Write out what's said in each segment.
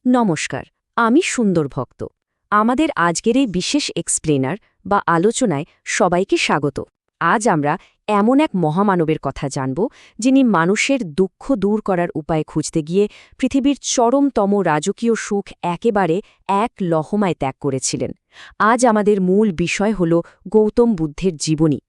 নমস্কার, আমি সুন্দর ভক্ত। আমাদের আজকের এই বিশেষ এক্সপ্লেনার বা আলোচনায় সবাইকে স্বাগত। আজ আমরা এমন এক মহামানবের কথা জানব, যিনি মানুষের দুঃখ দূর করার উপায় খুঁজতে গিয়ে পৃথিবীর চরমতম রাজকীয় সুখ একেবারে এক লহমায় ত্যাগ করেছিলেন। আজ আমাদের মূল বিষয় হল গৌতম বুদ্ধের জীবনী।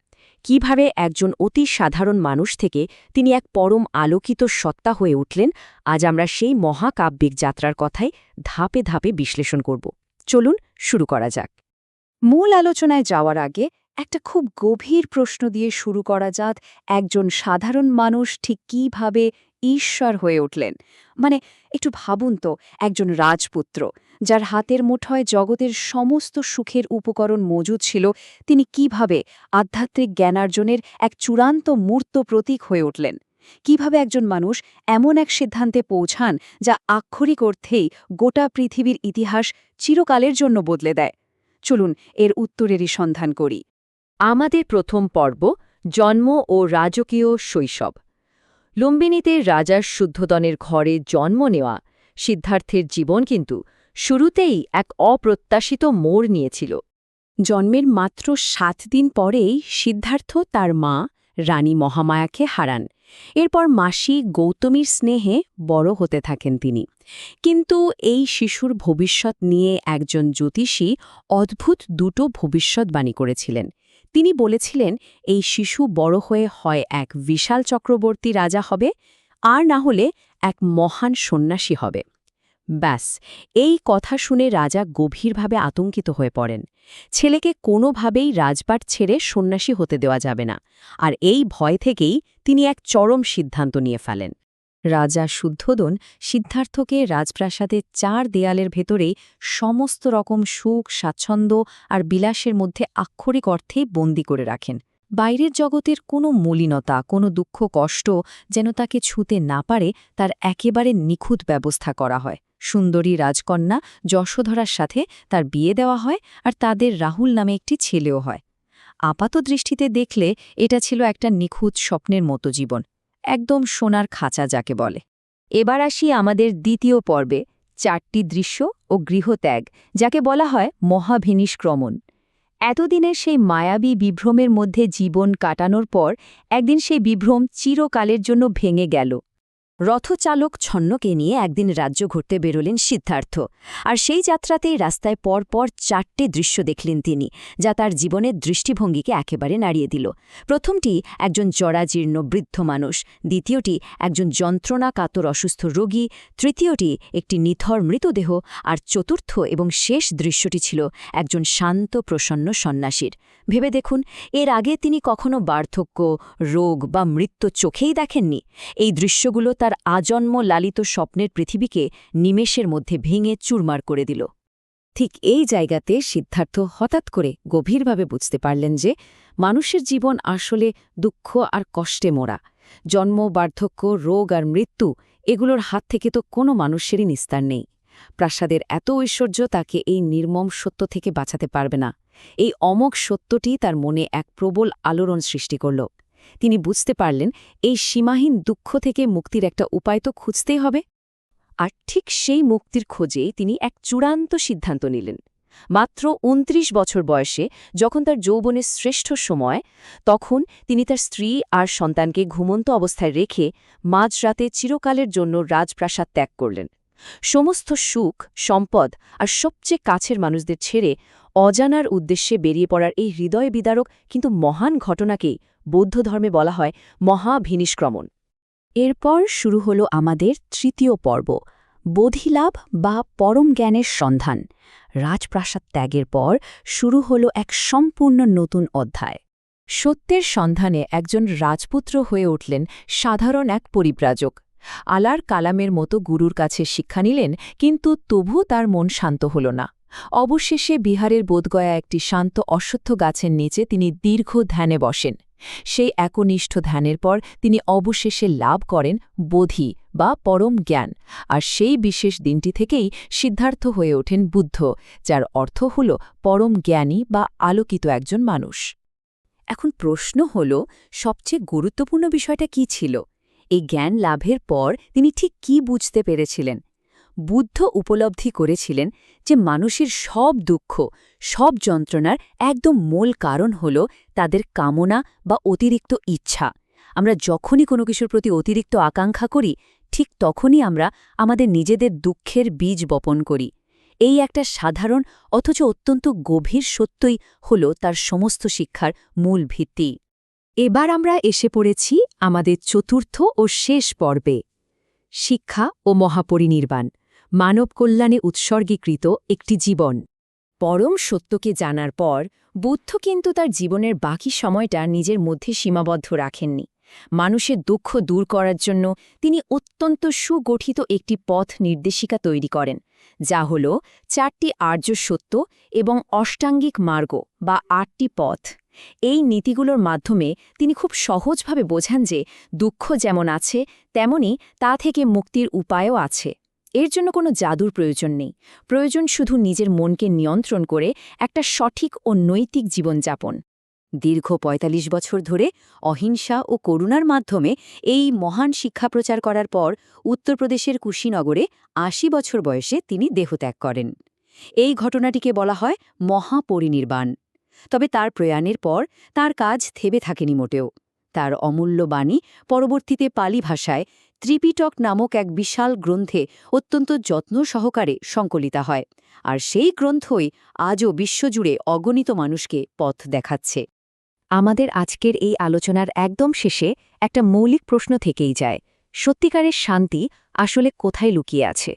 কিভাবে একজন অতি সাধারণ মানুষ থেকে তিনি এক পরম আলোকিত সত্তা হয়ে উঠলেন, আজ আমরা সেই মহাকাব্যিক যাত্রার কথাই ধাপে ধাপে বিশ্লেষণ করব। চলুন শুরু করা যাক। মূল আলোচনায় যাওয়ার আগে একটা খুব গভীর প্রশ্ন দিয়ে শুরু করা যাক। একজন সাধারণ মানুষ ঠিক কিভাবে ঈশ্বর হয়ে উঠলেন? মানে একটু ভাবুন তো, একজন রাজপুত্র যার হাতের মুঠোয় জগতের সমস্ত সুখের উপকরণ মজুদ ছিল, তিনি কিভাবে আধ্যাত্মিক জ্ঞানার্জনের এক চূড়ান্ত মূর্ত প্রতীক হয়ে উঠলেন? কিভাবে একজন মানুষ এমন এক সিদ্ধান্তে পৌঁছান যা আক্ষরিক অর্থেই গোটা পৃথিবীর ইতিহাস চিরকালের জন্য বদলে দেয়? চলুন এর উত্তরেরই সন্ধান করি। আমাদের প্রথম পর্ব, জন্ম ও রাজকীয় শৈশব। লুম্বিনীতে রাজার শুদ্ধোদনের ঘরে জন্ম নেওয়া সিদ্ধার্থের জীবন কিন্তু শুরুতেই এক অপ্রত্যাশিত মোড় নিয়েছিল। জন্মের মাত্র ৭ দিন পরেই সিদ্ধার্থ তার মা রানী মহামায়াকে হারান। এরপর মাসি গৌতমীর স্নেহে বড় হতে থাকেন তিনি। কিন্তু এই শিশুর ভবিষ্যৎ নিয়ে একজন জ্যোতিষী অদ্ভুত দুটো ভবিষ্যৎবাণী করেছিলেন। তিনি বলেছিলেন, এই শিশু বড় হয়ে হয় এক বিশাল চক্রবর্তী রাজা হবে, আর না হলে এক মহান সন্ন্যাসী হবে। ব্যাস, এই কথা শুনে রাজা গভীরভাবে আতঙ্কিত হয়ে পড়েন। ছেলেকে কোনোভাবেই রাজপাট ছেড়ে সন্ন্যাসী হতে দেওয়া যাবে না, আর এই ভয় থেকেই তিনি এক চরম সিদ্ধান্ত নিয়ে ফেলেন। রাজা শুদ্ধোদন সিদ্ধার্থকে রাজপ্রাসাদের ৪ দেয়ালের ভেতরেই সমস্ত রকম সুখ, স্বাচ্ছন্দ্য আর বিলাসের মধ্যে আক্ষরিক অর্থেই বন্দী করে রাখেন। বাইরের জগতের কোনো মলিনতা, কোনো দুঃখ কষ্ট যেন তাকে ছুঁতে না পারে, তার একেবারে নিখুঁত ব্যবস্থা করা হয়। সুন্দরী রাজকন্যা যশোধরার সাথে তার বিয়ে দেওয়া হয়, আর তাদের রাহুল নামে একটি ছেলেও হয়। আপাত দৃষ্টিতে দেখলে এটা ছিল একটা নিখুঁত স্বপ্নের মতো জীবন, একদম সোনার খাঁচা যাকে বলে। এবার আসি আমাদের দ্বিতীয় পর্বে, ৪টি দৃশ্য ও গৃহত্যাগ, যাকে বলা হয় মহাভিনিষ্ক্রমণ। এতদিনের সেই মায়াবী বিভ্রমের মধ্যে জীবন কাটানোর পর একদিন সেই বিভ্রম চিরকালের জন্য ভেঙে গেল। রথচালক ছন্নকে নিয়ে একদিন রাজ্য ঘুরতে বেরোলেন সিদ্ধার্থ, আর সেই যাত্রাতেই রাস্তায় পরপর ৪টে দৃশ্য দেখলেন তিনি, যা তার জীবনের দৃষ্টিভঙ্গিকে একেবারে নাড়িয়ে দিল। প্রথমটি একজন জরাজীর্ণ বৃদ্ধ মানুষ, দ্বিতীয়টি একজন যন্ত্রণা কাতর অসুস্থ রোগী, তৃতীয়টি একটি নিথর মৃতদেহ, আর চতুর্থ এবং শেষ দৃশ্যটি ছিল একজন শান্ত প্রসন্ন সন্ন্যাসীর। ভেবে দেখুন, এর আগে তিনি কখনো বার্ধক্য, রোগ বা মৃত্যু চোখেই দেখেননি। এই দৃশ্যগুলো তার আজন্ম লালিত স্বপ্নের পৃথিবীকে নিমেষের মধ্যে ভেঙে চুরমার করে দিল। ঠিক এই জায়গাতে সিদ্ধার্থ হঠাৎ করে গভীরভাবে বুঝতে পারলেন যে মানুষের জীবন আসলে দুঃখ আর কষ্টে মোড়া। জন্ম, বার্ধক্য, রোগ আর মৃত্যু, এগুলোর হাত থেকে তো কোনো মানুষেরই নিস্তার নেই। প্রাসাদের এত ঐশ্বর্য তাকে এই নির্মম সত্য থেকে বাঁচাতে পারবে না। এই অমোঘ সত্যটি তার মনে এক প্রবল আলোড়ন সৃষ্টি করল। তিনি বুঝতে পারলেন, এই সীমাহীন দুঃখ থেকে মুক্তির একটা উপায় তো খুঁজতেই হবে। আর ঠিক সেই মুক্তির খোঁজেই তিনি এক চূড়ান্ত সিদ্ধান্ত নিলেন। মাত্র ২৯ বছর বয়সে, যখন তার যৌবনের শ্রেষ্ঠ সময়, তখন তিনি তার স্ত্রী আর সন্তানকে ঘুমন্ত অবস্থায় রেখে মাঝরাতে চিরকালের জন্য রাজপ্রাসাদ ত্যাগ করলেন। সমস্ত সুখ, সম্পদ আর সবচেয়ে কাছের মানুষদের ছেড়ে অজানার উদ্দেশ্যে বেরিয়ে পড়ার এই হৃদয় বিদারক কিন্তু মহান ঘটনাকেই বৌদ্ধ ধর্মে বলা হয় মহাভিনিষ্ক্রমণ। এরপর শুরু হল আমাদের তৃতীয় পর্ব, বোধিলাভ বা পরম জ্ঞানের সন্ধান। রাজপ্রাসাদ ত্যাগের পর শুরু হল এক সম্পূর্ণ নতুন অধ্যায়। সত্যের সন্ধানে একজন রাজপুত্র হয়ে উঠলেন সাধারণ এক পরিব্রাজক। আলার কালামের মতো গুরুর কাছে শিক্ষা নিলেন, কিন্তু তবু তার মন শান্ত হল না। অবশেষে বিহারের বোধগয়া একটি শান্ত অশ্বত্থ গাছের নিচে তিনি দীর্ঘ ধ্যানে বসেন। সেই একনিষ্ঠ ধ্যানের পর তিনি অবশেষে লাভ করেন বোধি বা পরম জ্ঞান, আর সেই বিশেষ দিনটি থেকেই সিদ্ধার্থ হয়ে ওঠেন বুদ্ধ, যার অর্থ হল পরম জ্ঞানী বা আলোকিত একজন মানুষ। এখন প্রশ্ন হল, সবচেয়ে গুরুত্বপূর্ণ বিষয়টা কি ছিল? এই জ্ঞান লাভের পর তিনি ঠিক কি বুঝতে পেরেছিলেন? বুদ্ধ উপলব্ধি করেছিলেন যে মানুষের সব দুঃখ, সব যন্ত্রণার একদম মূল কারণ হল তাদের কামনা বা অতিরিক্ত ইচ্ছা। আমরা যখনই কোনো কিছুর প্রতি অতিরিক্ত আকাঙ্ক্ষা করি, ঠিক তখনই আমরা আমাদের নিজেদের দুঃখের বীজ বপন করি। এই একটা সাধারণ অথচ অত্যন্ত গভীর সত্যই হল তার সমস্ত শিক্ষার মূল ভিত্তি। এবার আমরা এসে পড়েছি আমাদের চতুর্থ ও শেষ পর্বে, শিক্ষা ও মহাপরিনির্বাণ, মানব কল্যাণে উৎসর্গীকৃত একটি জীবন। পরম সত্যকে জানার পর বুদ্ধ কিন্তু তার জীবনের বাকি সময়টা নিজের মধ্যে সীমাবদ্ধ রাখেননি। মানুষের দুঃখ দূর করার জন্য তিনি অত্যন্ত সুগঠিত একটি পথ নির্দেশিকা তৈরি করেন, যা হল 4টি আর্য সত্য এবং অষ্টাঙ্গিক মার্গ বা 8টি পথ। এই নীতিগুলোর মাধ্যমে তিনি খুব সহজভাবে বোঝান যে দুঃখ যেমন আছে তেমনি তা থেকে মুক্তির উপায়ও আছে। এর জন্য কোনো জাদুর প্রয়োজন নেই, প্রয়োজন শুধু নিজের মনকে নিয়ন্ত্রণ করে একটা সঠিক ও নৈতিক জীবনযাপন। দীর্ঘ ৪৫ বছর ধরে অহিংসা ও করুণার মাধ্যমে এই মহান শিক্ষা প্রচার করার পর উত্তরপ্রদেশের কুশীনগরে ৮০ বছর বয়সে তিনি দেহত্যাগ করেন। এই ঘটনাটিকে বলা হয় মহাপরিনির্বাণ। তবে তার প্রয়াণের পর তার কাজ থেমে থাকেনি মোটেও। তার অমূল্য বাণী পরবর্তীতে পালি ভাষায় ত্রিপিটক নামক এক বিশাল গ্রন্থে অত্যন্ত যত্ন সহকারে সংকলিত হয়, আর সেই গ্রন্থই আজও বিশ্বজুড়ে অগণিত মানুষকে পথ দেখাচ্ছে। আমাদের আজকের এই আলোচনার একদম শেষে একটা মৌলিক প্রশ্ন থেকেই যায়, সত্যিকারের শান্তি আসলে কোথায় লুকিয়ে আছে?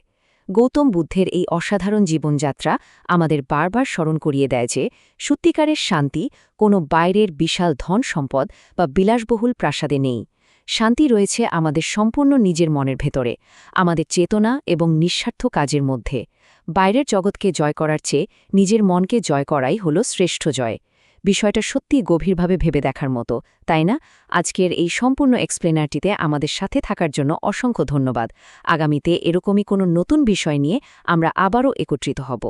গৌতম বুদ্ধের এই অসাধারণ জীবনযাত্রা আমাদের বারবার স্মরণ করিয়ে দেয় যে সত্যিকারের শান্তি কোনো বাইরের বিশাল ধন সম্পদ বা বিলাসবহুল প্রাসাদে নেই। শান্তি রয়েছে আমাদের সম্পূর্ণ নিজের মনের ভেতরে, আমাদের চেতনা এবং নিঃস্বার্থ কাজের মধ্যে। বাইরের জগৎকে জয় করার চেয়ে নিজের মনকে জয় করাই হল শ্রেষ্ঠ জয়। বিষয়টা সত্যি গভীরভাবে ভেবে দেখার মতো, তাই না? আজকের এই সম্পূর্ণ এক্সপ্লেনারটিতে আমাদের সাথে থাকার জন্য অসংখ্য ধন্যবাদ। আগামীতে এরকমই কোনো নতুন বিষয় নিয়ে আমরা আবারও একত্রিত হব।